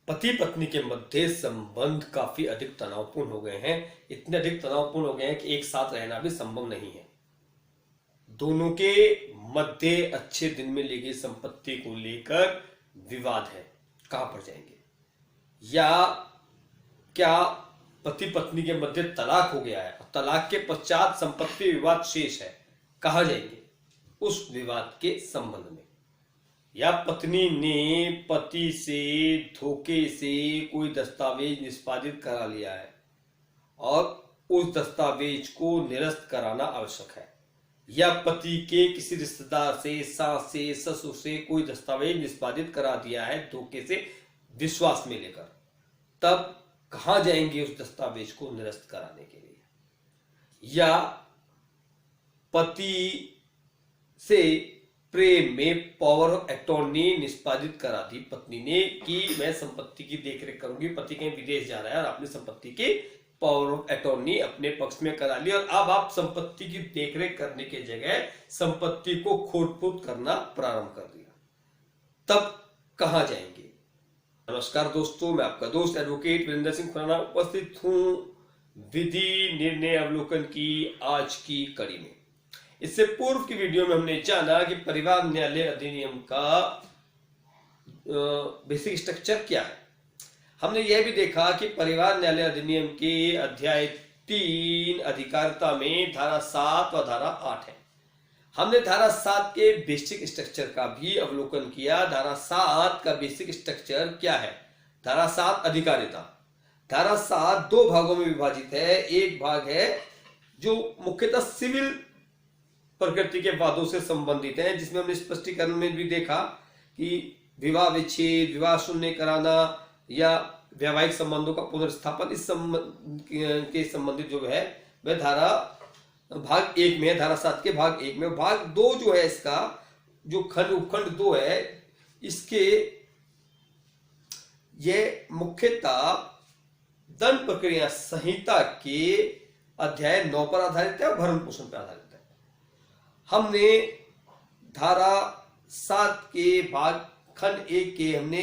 पति पत्नी के मध्य संबंध काफी अधिक तनावपूर्ण हो गए हैं। इतने अधिक तनावपूर्ण हो गए हैं कि एक साथ रहना भी संभव नहीं है। दोनों के मध्य अच्छे दिन में ली गई संपत्ति को लेकर विवाद है। कहां पर जाएंगे? या क्या पति पत्नी के मध्य तलाक हो गया है और तलाक के पश्चात संपत्ति विवाद शेष है? कहां जाएंगे उस विवाद के संबंध में? या पत्नी ने पति से धोखे से कोई दस्तावेज निष्पादित करा लिया है और उस दस्तावेज को निरस्त कराना आवश्यक है। या पति के किसी रिश्तेदार से, सास से, ससुर से कोई दस्तावेज निष्पादित करा दिया है धोखे से, विश्वास में लेकर, तब कहां जाएंगे उस दस्तावेज को निरस्त कराने के लिए? या पति से प्रेम में पावर ऑफ अटॉर्नी निष्पादित करा दी पत्नी ने कि मैं संपत्ति की देखरेख करूंगी। पति कहीं विदेश जा रहा है और अपनी संपत्ति की पावर ऑफ अटॉर्नी अपने पक्ष में करा ली और अब आप संपत्ति की देखरेख करने की जगह संपत्ति को खोट-पोट करना प्रारंभ कर दिया, तब कहां जाएंगे? नमस्कार दोस्तों, मैं आपका दोस्त एडवोकेट वीरेंद्र सिंह खुराना उपस्थित हूं विधि निर्णय अवलोकन की आज की कड़ी में। इससे पूर्व की वीडियो में हमने जाना कि परिवार न्यायालय अधिनियम का बेसिक स्ट्रक्चर क्या है। हमने यह भी देखा कि परिवार न्यायालय अधिनियम के अध्याय 3 अधिकारिता में धारा 7 व धारा 8 है। हमने धारा 7 के बेसिक स्ट्रक्चर का भी अवलोकन किया। धारा 7 का बेसिक स्ट्रक्चर क्या है? धारा 7 अधिकारिता। धारा 7 दो भागों में विभाजित है। एक भाग है जो मुख्यतः सिविल प्रकृति के वादों से संबंधित है, जिसमें हमने स्पष्टीकरण में भी देखा कि विवाह विच्छेद, विवाह शून्य कराना या वैवाहिक संबंधों का पुनर्स्थापन, इस के संबंधित जो है वह धारा भाग 1 में है। धारा 7 के भाग 1 में। भाग 2 जो है इसका, जो खंड उपखंड 2 है, इसके ये मुख्यतः दंड प्रक्रिया संहिता के अध्याय 9 पर आधारित है और भरण पोषण पर आधारित है। हमने धारा 7 के भाग खंड 1 के हमने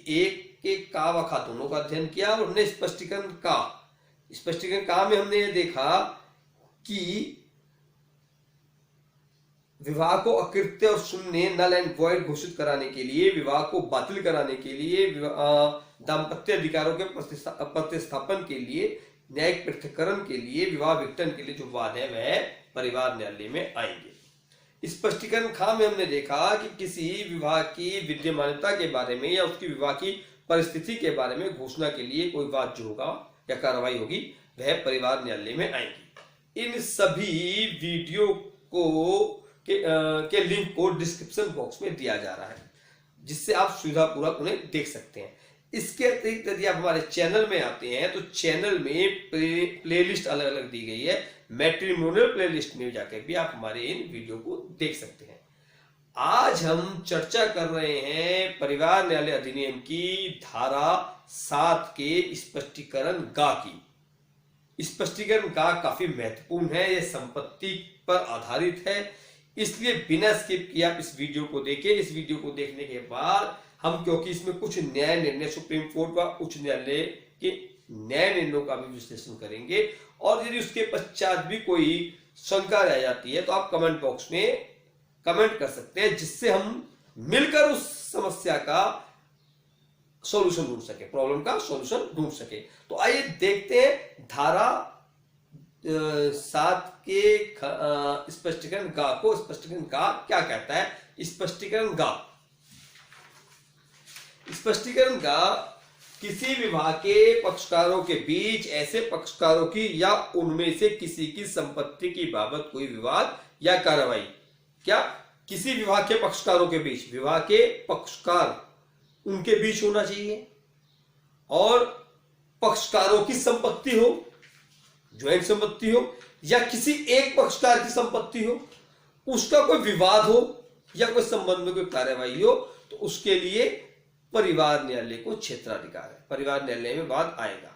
1 के का व खा दोनों का अध्ययन किया और हमने स्पष्टीकरण का में हमने ये देखा कि विवाह को अकृत्य और शून्य, नल एंड वॉइड घोषित कराने के लिए, विवाह को बातिल कराने के लिए, दाम्पत्य अधिकारों के प्रतिस्थापन के लिए, न्यायिक पृथक्करण के लिए, विवाह विघटन के लिए जो वाद है वह परिवार न्यायालय में आएंगे। स्पष्टीकरण खा में हमने देखा कि किसी विवाह की विद्यमानता के बारे में या उसकी विवाह की परिस्थिति के बारे में घोषणा के लिए कोई बात जो होगा या कार्रवाई होगी वह परिवार न्यायालय में आएगी। इन सभी वीडियो के लिंक को डिस्क्रिप्शन बॉक्स में दिया जा रहा है, जिससे आप सुविधापूर्वक उन्हें देख सकते हैं। इसके अतिरिक्त यदि आप हमारे चैनल में आते हैं तो चैनल में प्लेलिस्ट अलग अलग दी गई है। मैट्रिमोनियल प्लेलिस्ट में जाकर भी आप हमारे इन वीडियो को देख सकते हैं। आज हम चर्चा कर रहे हैं परिवार न्यायालय अधिनियम की धारा 7 के स्पष्टीकरण गा की। स्पष्टीकरण गा काफी महत्वपूर्ण है, यह संपत्ति पर आधारित है, इसलिए बिना स्किप किए आप इस वीडियो को देखें। इस वीडियो को देखने के बाद हम, क्योंकि इसमें कुछ न्याय निर्णय सुप्रीम कोर्ट व उच्च न्यायालय के न्याय निर्णयों का भी विश्लेषण करेंगे और यदि उसके पश्चात भी कोई शंका रह जाती है तो आप कमेंट बॉक्स में कमेंट कर सकते हैं, जिससे हम मिलकर उस समस्या का सॉल्यूशन ढूंढ सके, प्रॉब्लम का सॉल्यूशन ढूंढ सके। तो आइए देखते हैं धारा 7 के स्पष्टीकरण गा को। स्पष्टीकरण गा क्या कहता है? स्पष्टीकरण गा किसी विवाह के पक्षकारों के बीच ऐसे पक्षकारों की या उनमें से किसी की संपत्ति की बाबत कोई विवाद या कार्रवाई। क्या? किसी विवाह के पक्षकारों के बीच, विवाह के पक्षकार उनके बीच होना चाहिए और पक्षकारों की संपत्ति हो, ज्वाइंट संपत्ति हो, या किसी एक पक्षकार की संपत्ति हो, उसका कोई विवाद हो या कोई संबंध में कोई कार्रवाई हो, तो उसके लिए परिवार न्यायालय को क्षेत्राधिकार है। परिवार न्यायालय में वाद आएगा।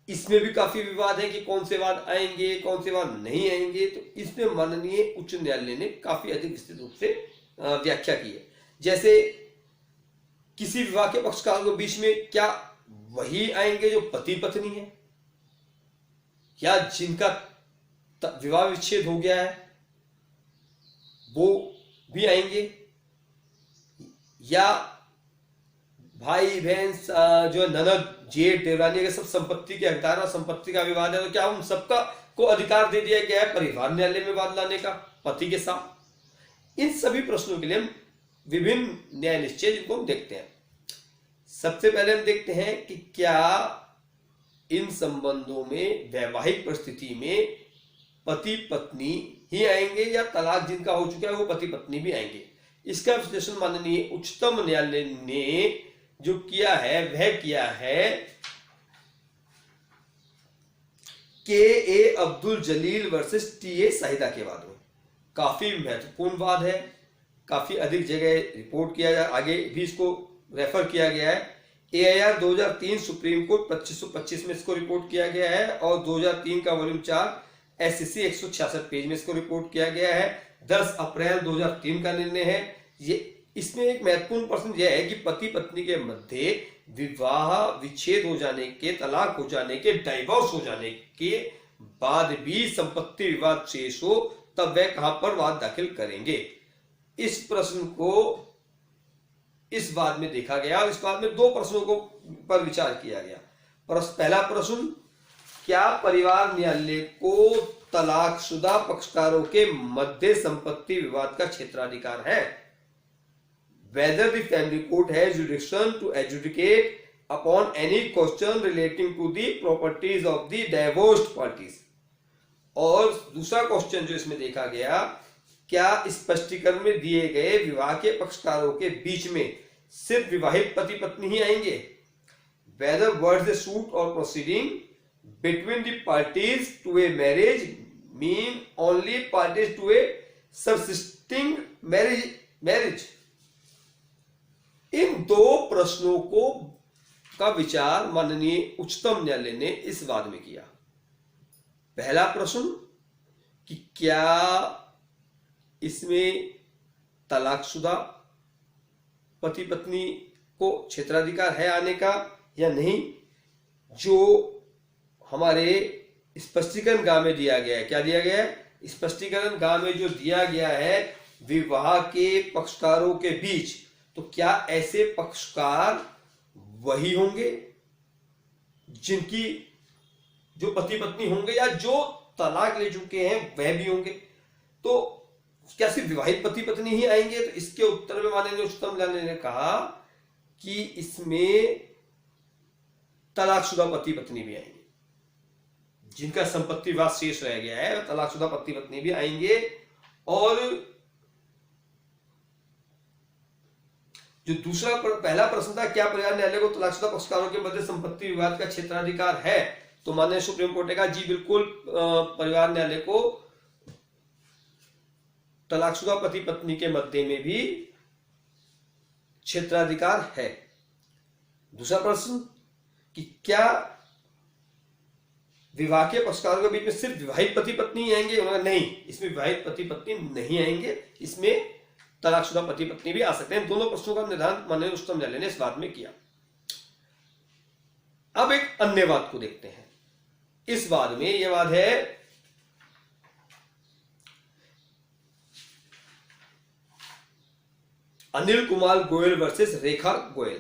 इसमें भी काफी विवाद है कि कौन से वाद आएंगे, कौन से वाद नहीं आएंगे। तो इसमें माननीय उच्च न्यायालय ने काफी अधिक विस्तृत रूप से व्याख्या की है। जैसे किसी विवाह के पक्षकारों के बीच में क्या वही आएंगे जो पति पत्नी है, या जिनका विवाह विच्छेद हो गया है वो भी आएंगे, या भाई बहन जो ननद जेठ देवरानी के सब संपत्ति के हकदार और संपत्ति का विवाद है, तो क्या उन सबका को अधिकार दे दिया गया है परिवार न्यायालय में वाद लाने का पति के साथ। इन सभी प्रश्नों के लिए हम विभिन्न न्याय निश्चय जिनको हम देखते हैं। सबसे पहले हम देखते हैं कि क्या इन संबंधों में वैवाहिक परिस्थिति में पति पत्नी ही आएंगे या तलाक जिनका हो चुका है वो पति पत्नी भी आएंगे। इसका विश्लेषण माननीय उच्चतम न्यायालय ने जो किया है वह किया है के अब्दुल जलील वर्सेस टी शाहिदा के वाद में। काफी महत्वपूर्ण वाद है, काफी अधिक जगह रिपोर्ट किया गया, आगे भी इसको रेफर किया गया है। AIR 2003 सुप्रीम कोर्ट 2525 में इसको रिपोर्ट किया गया है और 2003 का वॉल्यूम 4 SCC 166 पेज में इसको रिपोर्ट किया गया है। 10 अप्रैल 2003 का निर्णय है ये। इसमें एक महत्वपूर्ण प्रश्न यह है कि पति पत्नी के मध्य विवाह विच्छेद हो जाने के, तलाक हो जाने के, डाइवोर्स हो जाने के बाद भी संपत्ति विवाद शेष हो तब वह कहां पर वाद दाखिल करेंगे। इस प्रश्न को इस वाद में देखा गया और इस वाद में दो प्रश्नों को पर विचार किया गया। पहला प्रश्न, क्या परिवार न्यायालय को तलाकशुदा पक्षकारों के मध्य संपत्ति विवाद का क्षेत्राधिकार है? Whether the family court has jurisdiction to adjudicate upon any question relating to the properties of the divorced parties। और दूसरा क्वेश्चन जो इसमें देखा गया, क्या स्पष्टीकरण में दिए गए विवाह के पक्षकारों के बीच में सिर्फ विवाहित पति पत्नी ही आएंगे? Whether words a suit or proceeding between the parties to a marriage mean only parties to a subsisting marriage। इन दो प्रश्नों को का विचार माननीय उच्चतम न्यायालय ने इस वाद में किया। पहला प्रश्न कि क्या इसमें तलाकशुदा पति पत्नी को क्षेत्राधिकार है आने का या नहीं। जो हमारे स्पष्टीकरण गाह में दिया गया है, क्या दिया गया है? स्पष्टीकरण गाह में जो दिया गया है विवाह के पक्षकारों के बीच, तो क्या ऐसे पक्षकार वही होंगे जिनकी जो पति पत्नी होंगे या जो तलाक ले चुके हैं वह भी होंगे? तो क्या सिर्फ विवाहित पति पत्नी ही आएंगे? तो इसके उत्तर में माननीय उच्चतम न्यायालय ने कहा कि इसमें तलाकशुदा पति पत्नी भी आएंगे, जिनका संपत्ति विवाद शेष रह गया है तलाकशुदा पति पत्नी भी आएंगे। और जो दूसरा पहला प्रश्न था, क्या परिवार न्यायालय को तलाकशुदा पक्षकारों के मध्य संपत्ति विवाद का क्षेत्राधिकार है, तो माननीय सुप्रीम कोर्ट ने कहा जी बिल्कुल, परिवार न्यायालय को तलाकशुदा पति पत्नी के मध्य में भी क्षेत्राधिकार है। दूसरा प्रश्न कि क्या विवाह के पक्षकारों के बीच में सिर्फ विवाहित पति पत्नी आएंगे? उन्होंने नहीं, इसमें विवाहित पति पत्नी नहीं आएंगे, इसमें तलाकशुदा पति पत्नी भी आ सकते हैं। दोनों प्रश्नों का निर्धारण माननीय उच्चतम न्यायालय ने इस बात में किया। अब एक अन्य वाद को देखते हैं। इस वाद में यह वाद है अनिल कुमार गोयल वर्सेस रेखा गोयल,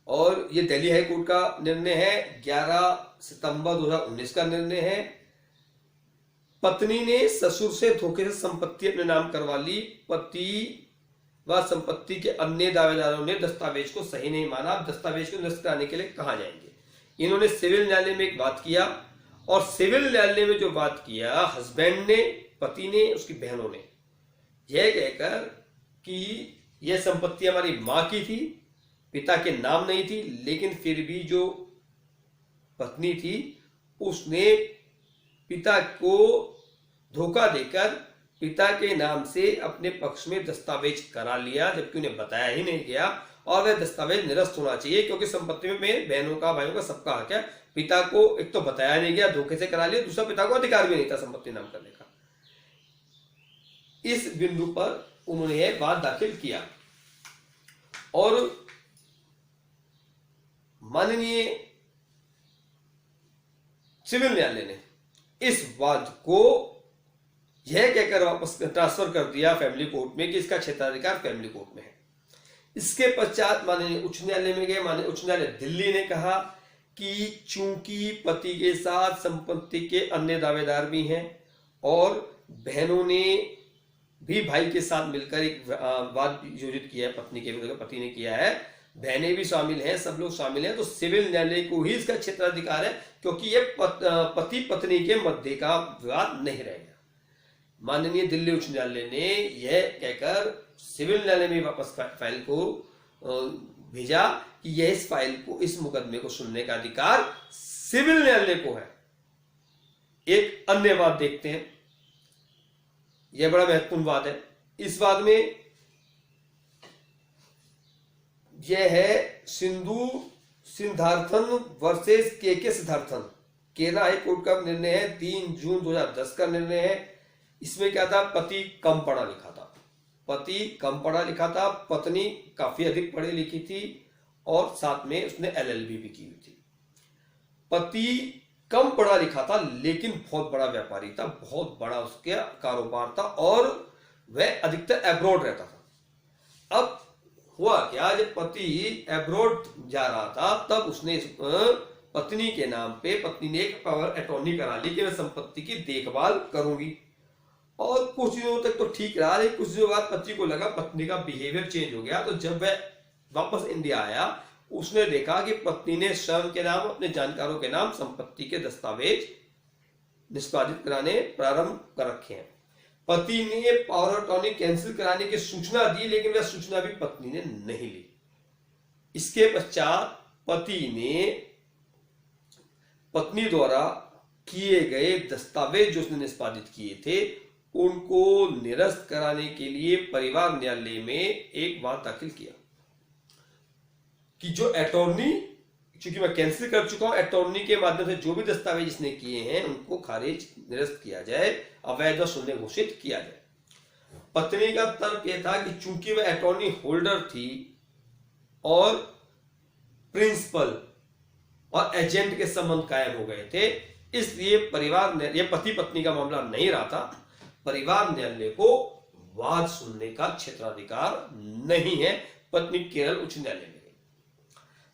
और यह दिल्ली हाई कोर्ट का निर्णय है, 11 सितंबर 2019 का निर्णय है। पत्नी ने ससुर से धोखे से संपत्ति अपने नाम करवा ली। पति व संपत्ति के अन्य दावेदारों ने दस्तावेज को सही नहीं माना। दस्तावेज को निरस्त कराने के लिए कहां जाएंगे? इन्होंने सिविल न्यायालय में एक बात किया, और सिविल न्यायालय में जो बात किया, हस्बैंड ने, पति ने, उसकी बहनों ने, यह कहकर कि यह संपत्ति हमारी मां की थी, पिता के नाम नहीं थी, लेकिन फिर भी जो पत्नी थी उसने पिता को धोखा देकर पिता के नाम से अपने पक्ष में दस्तावेज करा लिया, जबकि उन्हें बताया ही नहीं गया, और वह दस्तावेज निरस्त होना चाहिए, क्योंकि संपत्ति में बहनों का, भाइयों का, सबका हक है। पिता को एक तो बताया नहीं गया, धोखे से करा लिया, दूसरा पिता को अधिकार भी नहीं था संपत्ति नाम करने का। इस बिंदु पर उन्होंने यह बात दाखिल किया, और माननीय सिविल न्यायालय ने इस वाद को यह कहकर वापस ट्रांसफर कर दिया फैमिली कोर्ट में कि इसका क्षेत्राधिकार फैमिली कोर्ट में है। इसके पश्चात माननीय उच्च न्यायालय में गए। माननीय उच्च न्यायालय दिल्ली ने कहा कि चूंकि पति के साथ संपत्ति के अन्य दावेदार भी हैं और बहनों ने भी भाई के साथ मिलकर एक वाद योजित किया है, पत्नी के विरुद्ध पति ने किया है, बहनें भी शामिल हैं, सब लोग शामिल हैं, तो सिविल न्यायालय को ही इसका क्षेत्राधिकार है, क्योंकि ये पति पत्नी के मध्य का विवाद नहीं रहेगा। माननीय दिल्ली उच्च न्यायालय ने यह कहकर सिविल न्यायालय में वापस फाइल को भेजा कि यह इस फाइल को, इस मुकदमे को सुनने का अधिकार सिविल न्यायालय को है। एक अन्य वाद देखते हैं, यह बड़ा महत्वपूर्ण वाद है। इस वाद में यह है सिंधु सिद्धार्थन वर्सेस के सिद्धार्थन। केरला हाई कोर्ट का निर्णय है, 3 जून 2010 का निर्णय है। इसमें क्या था, पति कम पढ़ा लिखा था, पति कम पढ़ा लिखा था, पत्नी काफी अधिक पढ़ी लिखी थी और साथ में उसने LLB भी की हुई थी। पति कम पढ़ा लिखा था लेकिन बहुत बड़ा व्यापारी था, बहुत बड़ा उसका कारोबार था और वह अधिकतर एब्रॉड रहता था। अब हुआ क्या, जब पति एब्रॉड जा रहा था तब उसने पत्नी के नाम पे, पत्नी ने एक पावर अटॉर्नी करा ली कि मैं संपत्ति की देखभाल करूंगी। और कुछ दिनों तक तो ठीक रहा, लेकिन कुछ दिनों बाद पति को लगा पत्नी का बिहेवियर चेंज हो गया। तो जब वह वापस इंडिया आया, उसने देखा कि पत्नी ने स्वयं के नाम, अपने जानकारों के नाम संपत्ति के दस्तावेज निष्पादित कराने प्रारंभ कर रखे हैं। पति ने पावर अटॉर्नी कैंसिल कराने की सूचना दी, लेकिन वह सूचना भी पत्नी ने नहीं ली। इसके पश्चात पति ने पत्नी द्वारा किए गए दस्तावेज जो उसने निष्पादित किए थे उनको निरस्त कराने के लिए परिवार न्यायालय में एक वाद दाखिल किया कि जो अटॉर्नी, चूंकि मैं कैंसिल कर चुका हूं, अटॉर्नी के माध्यम से जो भी दस्तावेज इसने किए हैं उनको खारिज, निरस्त किया जाए, अवैध और शून्य घोषित किया जाए। पत्नी का तर्क यह था कि चूंकि वह अटॉर्नी होल्डर थी और प्रिंसिपल और एजेंट के संबंध कायम हो गए थे, इसलिए परिवार ने, यह पति पत्नी का मामला नहीं रहा था, परिवार न्यायालय को वाद सुनने का क्षेत्राधिकार नहीं है। पत्नी केरल उच्च न्यायालय में गई।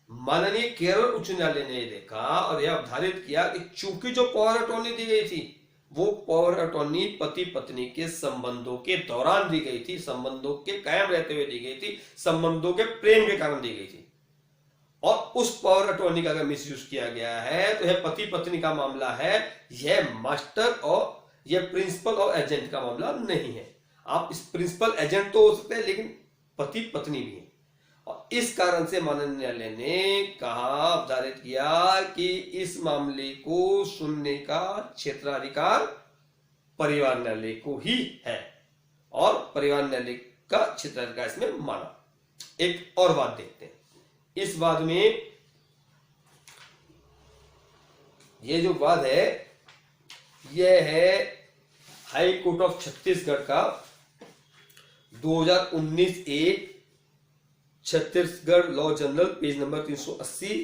माननीय केरल उच्च न्यायालय ने देखा और यह अवधारित किया कि चूंकि जो पावर अटॉर्नी दी गई थी वो पावर अटॉर्नी पति पत्नी के संबंधों के दौरान दी गई थी, संबंधों के कायम रहते हुए दी गई थी, संबंधों के प्रेम के कारण दी गई थी। और उस पावर अटॉर्नी का अगर मिसयूज किया गया है तो यह पति पत्नी का मामला है, यह मास्टर और यह प्रिंसिपल और एजेंट का मामला नहीं है। आप इस प्रिंसिपल एजेंट तो हो सकते हैं लेकिन पति पत्नी भी है। और इस कारण से माननीय न्यायालय ने कहा, अवधारित किया कि इस मामले को सुनने का क्षेत्राधिकार परिवार न्यायालय को ही है और परिवार न्यायालय का क्षेत्राधिकार इसमें माना। एक और बात देखते हैं, इस वाद में, ये जो वाद है यह है हाई कोर्ट ऑफ छत्तीसगढ़ का 2019 एक Chhattisgarh law journal page number 380।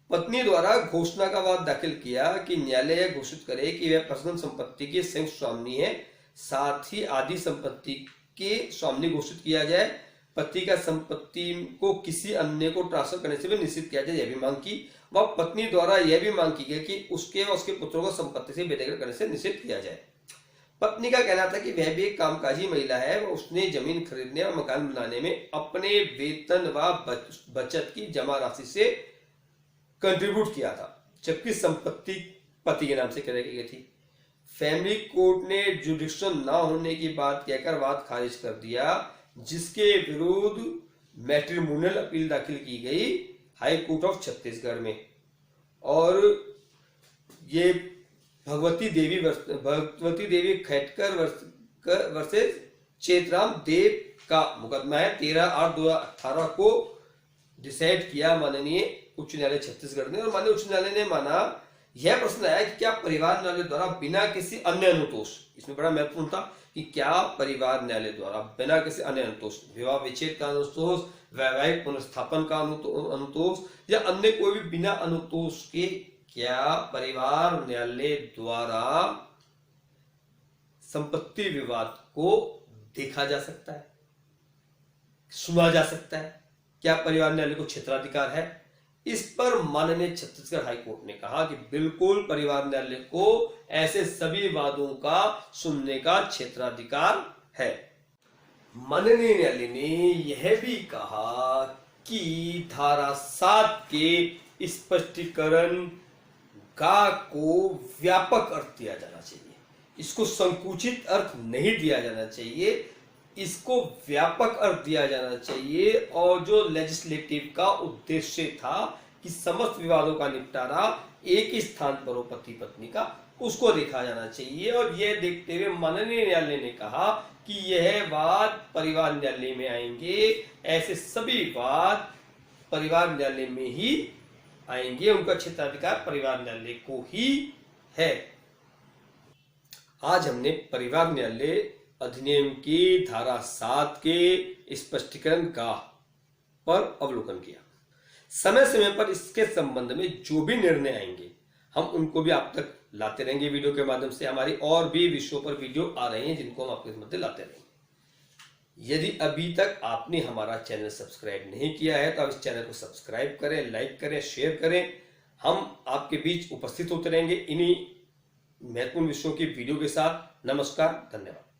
पत्नी द्वारा घोषणा का वाद दाखिल किया कि न्यायालय यह घोषित करे कि वह पर्सनल संपत्ति की संयुक्त स्वामिनी है, साथ ही आदि संपत्ति के स्वामिनी घोषित किया जाए। पति का संपत्ति को किसी अन्य को ट्रांसफर करने से भी निश्चित किया जाए, यह भी मांग की। वह पत्नी द्वारा यह भी मांग की गई कि उसके व उसके पुत्रों को संपत्ति से बेदखल करने से निश्चित किया जाए। पत्नी का कहना था कि वह भी एक कामकाजी महिला है, वह उसने जमीन खरीदने और मकान बनाने में अपने वेतन व बचत की जमा राशि से कंट्रीब्यूट किया था, जबकि संपत्ति पति के नाम से कराई गई थी। फैमिली कोर्ट ने जुडिक्शन न होने की बात कहकर वाद खारिज कर दिया, जिसके विरुद्ध मैट्रिमोनियल अपील दाखिल की गई हाई कोर्ट ऑफ छत्तीसगढ़ में। और ये भगवती देवी खैटकर वर्सेस चेतराम देव का मुकदमा है। 13/8/2018 को डिसाइड किया माननीय उच्च न्यायालय छत्तीसगढ़ ने। और माननीय उच्च न्यायालय ने माना, यह प्रश्न आया कि क्या परिवार न्यायालय द्वारा बिना किसी अन्य अनुतोष, इसमें बड़ा महत्वपूर्ण था कि क्या परिवार न्यायालय द्वारा बिना किसी अन्य अनुतोष, विवाह विच्छेद का अनुतोष, वैवाहिक पुनर्स्थापन का अनुतोष या अन्य कोई भी बिना अनुतोष के क्या परिवार न्यायालय द्वारा संपत्ति विवाद को देखा जा सकता है, सुना जा सकता है? क्या परिवार न्यायालय को क्षेत्राधिकार है? इस पर माननीय छत्तीसगढ़ हाईकोर्ट ने कहा कि बिल्कुल परिवार न्यायालय को ऐसे सभी वादों का सुनने का क्षेत्राधिकार है। माननीय न्यायालय ने यह भी कहा कि धारा 7 के स्पष्टीकरण का को व्यापक अर्थ दिया जाना चाहिए, इसको संकुचित अर्थ नहीं दिया जाना चाहिए, इसको व्यापक अर्थ दिया जाना चाहिए। और जो लेजिस्लेटिव का उद्देश्य था कि समस्त विवादों का निपटारा एक ही स्थान पर हो पति पत्नी का, उसको देखा जाना चाहिए। और यह देखते हुए माननीय न्यायालय ने कहा कि यह वाद परिवार न्यायालय में आएंगे, ऐसे सभी वाद परिवार न्यायालय में ही आएंगे, उनका क्षेत्राधिकार परिवार न्यायालय को ही है। आज हमने परिवार न्यायालय अधिनियम की धारा 7 के स्पष्टीकरण का पर अवलोकन किया। समय समय पर इसके संबंध में जो भी निर्णय आएंगे हम उनको भी आप तक लाते रहेंगे वीडियो के माध्यम से। हमारी और भी विषयों पर वीडियो आ रहे हैं जिनको हम आपके मध्य लाते रहेंगे। यदि अभी तक आपने हमारा चैनल सब्सक्राइब नहीं किया है तो आप इस चैनल को सब्सक्राइब करें, लाइक करें, शेयर करें। हम आपके बीच उपस्थित होते रहेंगे इन्हीं महत्वपूर्ण विषयों की वीडियो के साथ। नमस्कार, धन्यवाद।